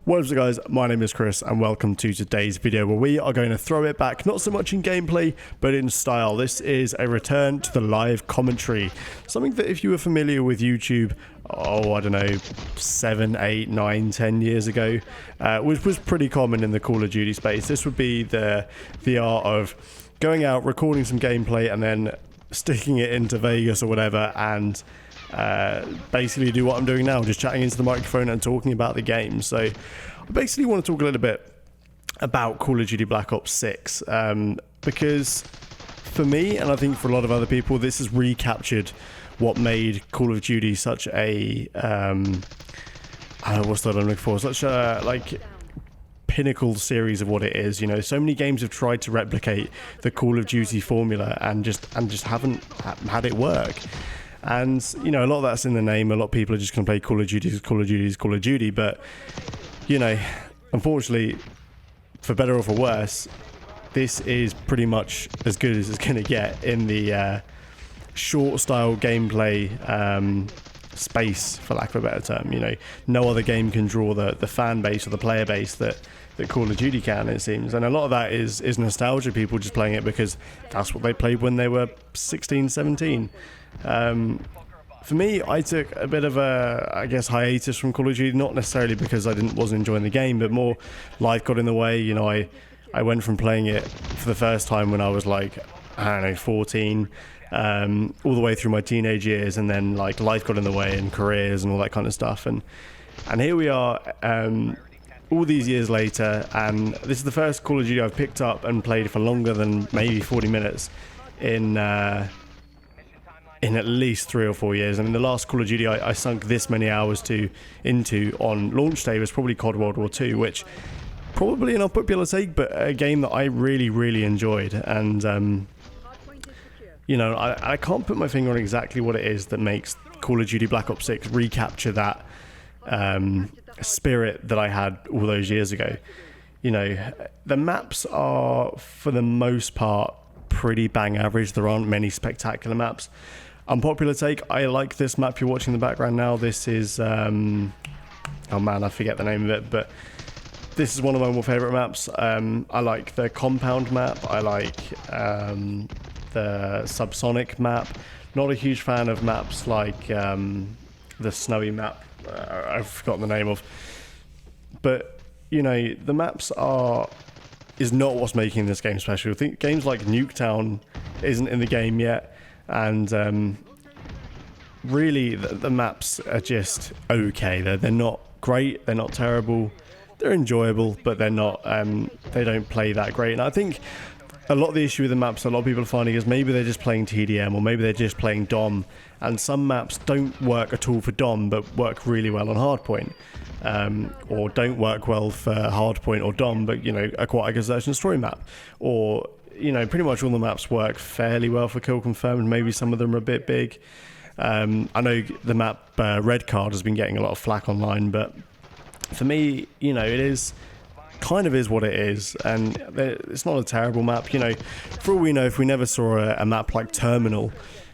What's up guys, my name is Chris and welcome to today's video where we are going to throw it back, not so much in gameplay, but in style. This is a return to the live commentary. Something that if you were familiar with YouTube, I don't know, 7, 8, 9, 10 years ago, which was pretty common in the Call of Duty space. This would be the art of going out, recording some gameplay and then sticking it into Vegas or whatever and basically do what I'm doing now, just chatting into the microphone and talking about the game. So I basically want to talk a little bit about Call of Duty Black Ops 6 because for me, and I think for a lot of other people, this has recaptured what made Call of Duty such a what's that I'm looking for, such a like pinnacle series of what it is. You know, so many games have tried to replicate the Call of Duty formula and just haven't had it work. And, you know, a lot of that's in the name. A lot of people are just going to play Call of Duty because Call of Duty is Call of Duty. But, you know, unfortunately, for better or for worse, this is pretty much as good as it's going to get in the short style gameplay space, for lack of a better term. You know, no other game can draw the fan base or the player base that Call of Duty can, it seems. And a lot of that is nostalgia, people just playing it because that's what they played when they were 16, 17. For me, I took a bit of a, I guess, hiatus from Call of Duty, not necessarily because I wasn't enjoying the game, but more life got in the way. You know, I went from playing it for the first time when I was like, I don't know, 14, all the way through my teenage years, and then like life got in the way and careers and all that kind of stuff. And here we are, all these years later, and this is the first Call of Duty I've picked up and played for longer than maybe 40 minutes in at least 3 or 4 years. I mean, the last Call of Duty I sunk this many hours into on launch day was probably COD World War II, which probably an unpopular take, but a game that I really, really enjoyed. And, you know, I can't put my finger on exactly what it is that makes Call of Duty Black Ops 6 recapture that spirit that I had all those years ago. You know, the maps are, for the most part, pretty bang average. There aren't many spectacular maps. Unpopular take, I like this map you're watching in the background now. This is oh man, I forget the name of it, but this is one of my more favorite maps. I like the compound map. I like the subsonic map. Not a huge fan of maps like the snowy map I've forgotten the name of, but you know, the maps is not what's making this game special. I think games like Nuketown isn't in the game yet, and really the maps are just okay. They're not great, they're not terrible, they're enjoyable, but they're not they don't play that great. And I think a lot of the issue with the maps a lot of people are finding is maybe they're just playing TDM or maybe they're just playing DOM, and some maps don't work at all for DOM but work really well on Hardpoint. Or don't work well for Hardpoint or DOM, but, you know, Aquatic Search and Story map. Or, you know, pretty much all the maps work fairly well for Kill Confirmed. Maybe some of them are a bit big. I know the map Red Card has been getting a lot of flack online, but for me, you know, it is kind of is what it is, and it's not a terrible map. You know, for all we know, if we never saw a map like Terminal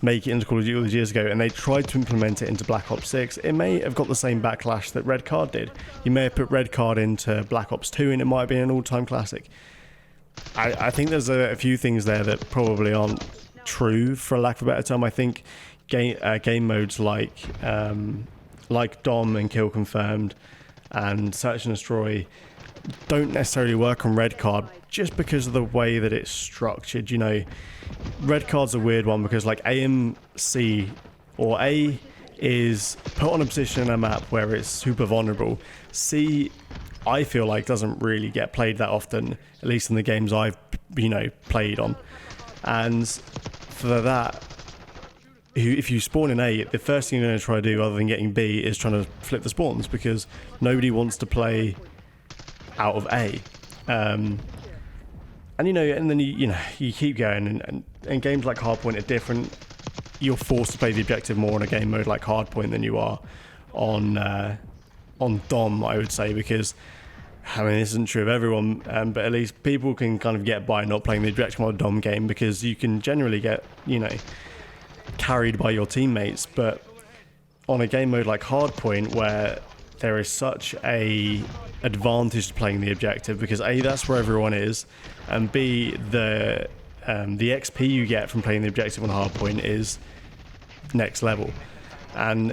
make it into Call of Duty all these years ago and they tried to implement it into Black Ops 6, it may have got the same backlash that Red Card did. You may have put Red Card into Black Ops 2 and it might be an all-time classic. I think there's a few things there that probably aren't true, for lack of a better term. I think game modes like DOM and Kill Confirmed and Search and Destroy don't necessarily work on Red Card just because of the way that it's structured. You know, Red Card's a weird one because like AMC or A is put on a position in a map where it's super vulnerable. C, I feel like, doesn't really get played that often, at least in the games I've, you know, played on. And for that, if you spawn in A, the first thing you're going to try to do other than getting B is trying to flip the spawns because nobody wants to play out of A. And you know, and then you keep going, and games like Hardpoint are different. You're forced to play the objective more in a game mode like Hardpoint than you are on DOM, I would say, because I mean, this isn't true of everyone, but at least people can kind of get by not playing the objective mode DOM game because you can generally get, you know, carried by your teammates. But on a game mode like Hardpoint, where there is such a advantage to playing the objective because A, that's where everyone is, and B, the XP you get from playing the objective on hardpoint is next level. And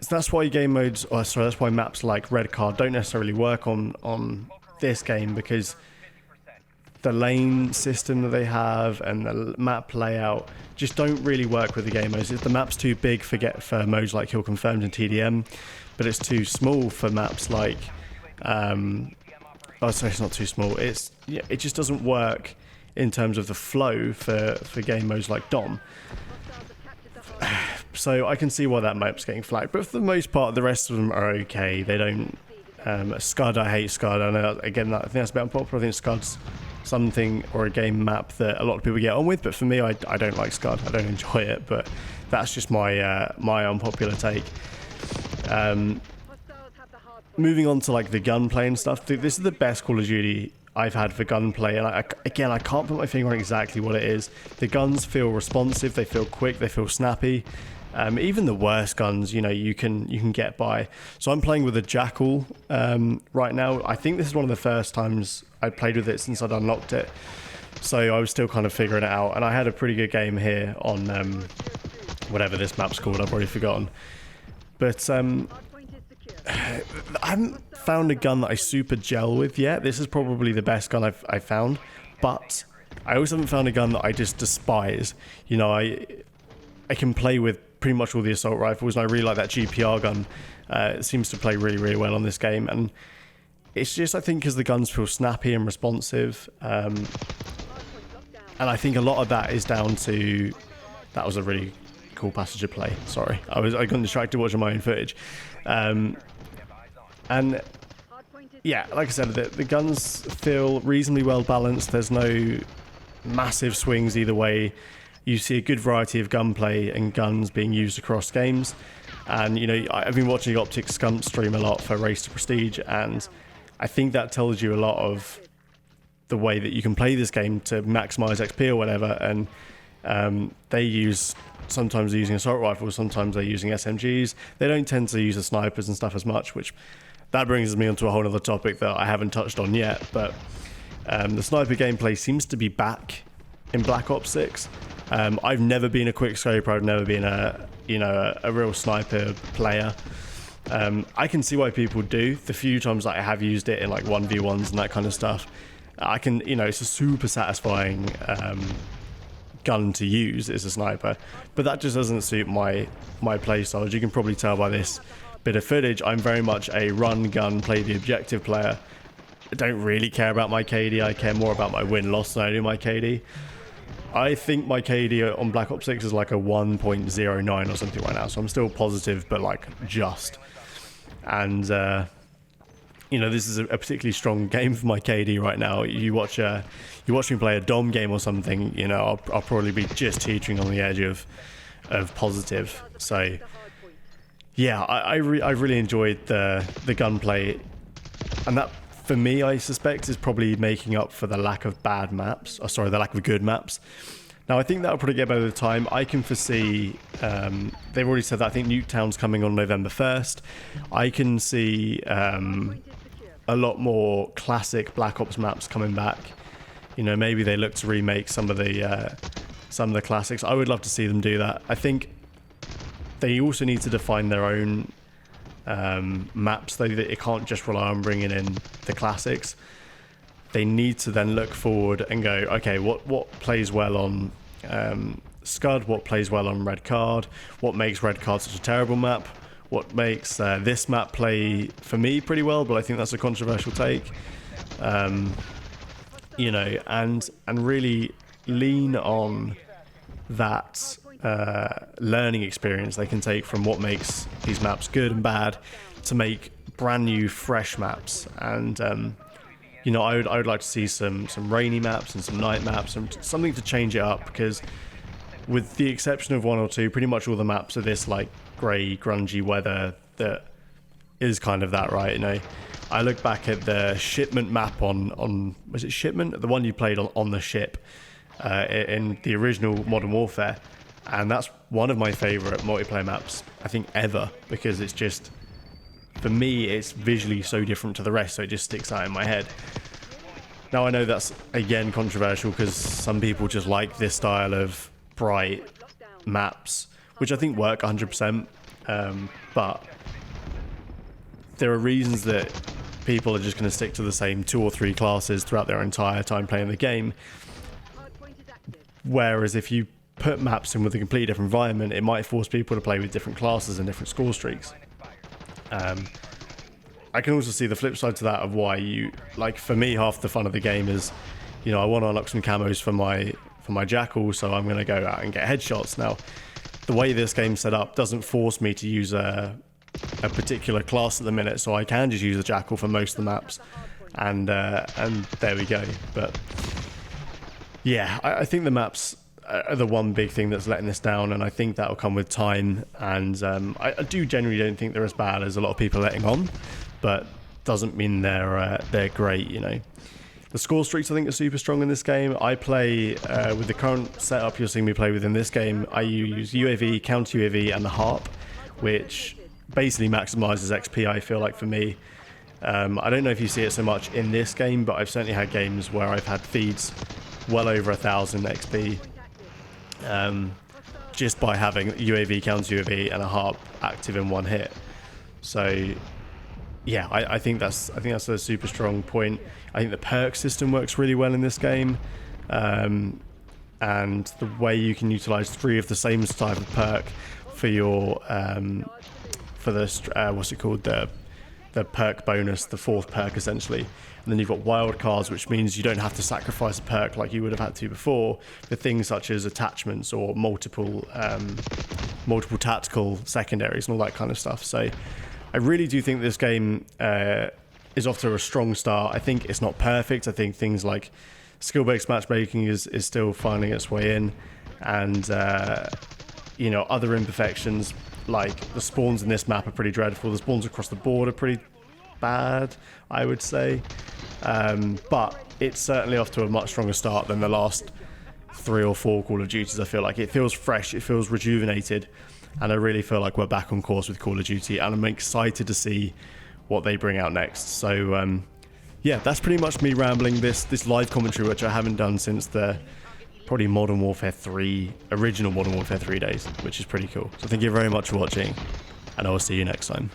so that's why that's why maps like Red Card don't necessarily work on this game, because the lane system that they have and the map layout just don't really work with the game modes. The map's too big for modes like Kill Confirmed and TDM, but it's too small for maps like it's not too small. It just doesn't work in terms of the flow for game modes like Dom. So I can see why that map's getting flagged, but for the most part, the rest of them are okay. They don't. Scud, I hate Scud. I know, again, I think that's a bit unpopular. I think Scud's something or a game map that a lot of people get on with, but for me, I don't like Scud. I don't enjoy it, but that's just my my unpopular take. Moving on to like the gunplay and stuff, this is the best Call of Duty I've had for gunplay, and I can't put my finger on exactly what it is. The guns feel responsive, they feel quick, they feel snappy. Even the worst guns, you can get by. So I'm playing with a Jackal right now. I think this is one of the first times I played with it since I'd unlocked it. So I was still kind of figuring it out, and I had a pretty good game here on whatever this map's called. I've already forgotten. But I haven't found a gun that I super gel with yet. This is probably the best gun I've found, but I also haven't found a gun that I just despise. I can play with pretty much all the assault rifles, and I really like that GPR gun. It seems to play really, really well on this game, and it's just, I think, because the guns feel snappy and responsive, and I think a lot of that is down to... That was a really cool passage of play. Sorry, I got distracted watching my own footage. And yeah, like I said, the guns feel reasonably well balanced. There's no massive swings either way. You see a good variety of gunplay and guns being used across games. And, I've been watching Optic Scump stream a lot for Race to Prestige, and I think that tells you a lot of the way that you can play this game to maximize XP or whatever. And sometimes they're using assault rifles, sometimes they're using SMGs. They don't tend to use the snipers and stuff as much, which that brings me onto a whole other topic that I haven't touched on yet. But the sniper gameplay seems to be back in Black Ops 6. I've never been a quickscoper. I've never been a real sniper player. I can see why people do. The few times that I have used it in like 1v1s and that kind of stuff, it's a super satisfying gun to use as a sniper, but that just doesn't suit my playstyle. As you can probably tell by this bit of footage, I'm very much a run, gun, play the objective player. I don't really care about my KD. I care more about my win-loss than I do my KD. I think my KD on Black Ops 6 is like a 1.09 or something right now, so I'm still positive, but like just. And this is a particularly strong game for my KD right now. You watch me play a Dom game or something, I'll probably be just teetering on the edge of positive. So yeah, I really enjoyed the gunplay, and that for me, I suspect, is probably making up for the lack of bad maps. The lack of good maps. Now, I think that'll probably get better with time. I can foresee, they've already said that I think Nuketown's coming on November 1st. I can see a lot more classic Black Ops maps coming back. Maybe they look to remake some of the classics. I would love to see them do that. I think they also need to define their own maps, though, that it can't just rely on bringing in the classics. They need to then look forward and go, okay, what plays well on Scud, what plays well on Red Card, what makes Red Card such a terrible map, what makes this map play for me pretty well, but I think that's a controversial take. And really lean on that learning experience they can take from what makes these maps good and bad to make brand new, fresh maps. And I would like to see some rainy maps and some night maps and something to change it up, because with the exception of one or two, pretty much all the maps are this like grey, grungy weather that is kind of that, right? I look back at the Shipment map on was it Shipment? The one you played on the ship in the original Modern Warfare. And that's one of my favourite multiplayer maps, I think, ever, because it's just for me, it's visually so different to the rest, so it just sticks out in my head. Now, I know that's, again, controversial because some people just like this style of bright maps, which I think work 100%, but there are reasons that people are just going to stick to the same 2 or 3 classes throughout their entire time playing the game. Whereas if you put maps in with a completely different environment, it might force people to play with different classes and different score streaks. I can also see the flip side to that of why you, like, for me, half the fun of the game is, you know, I want to unlock some camos for my Jackal, so I'm going to go out and get headshots. Now, the way this game's set up doesn't force me to use a particular class at the minute, so I can just use the Jackal for most of the maps, and there we go. But yeah, I think the maps are the one big thing that's letting this down, and I think that'll come with time. And I do generally don't think they're as bad as a lot of people are letting on, but doesn't mean they're great, you know. The score streaks I think are super strong in this game. I play with the current setup you're seeing me play with in this game. I use UAV, counter UAV, and the Harp, which basically maximizes XP, I feel like, for me. I don't know if you see it so much in this game, but I've certainly had games where I've had feeds well over 1,000 XP just by having UAV, counter UAV, and a Harp active in one hit. So yeah, I think that's a super strong point. I think the perk system works really well in this game, and the way you can utilize 3 of the same type of perk for your for the what's it called, the perk bonus, the 4th perk essentially. And then you've got wild cards, which means you don't have to sacrifice a perk like you would have had to before for things such as attachments or multiple tactical secondaries and all that kind of stuff. So I really do think this game is off to a strong start. I think it's not perfect. I think things like skill-based matchmaking is still finding its way in, and you know, other imperfections like the spawns in this map are pretty dreadful. The spawns across the board are pretty bad, I would say, but it's certainly off to a much stronger start than the last 3 or 4 Call of Duties. I feel like it feels fresh, it feels rejuvenated, and I really feel like we're back on course with Call of Duty, and I'm excited to see what they bring out next. So yeah, that's pretty much me rambling this live commentary, which I haven't done since the probably Modern Warfare 3, original Modern Warfare 3 days, which is pretty cool. So thank you very much for watching, and I will see you next time.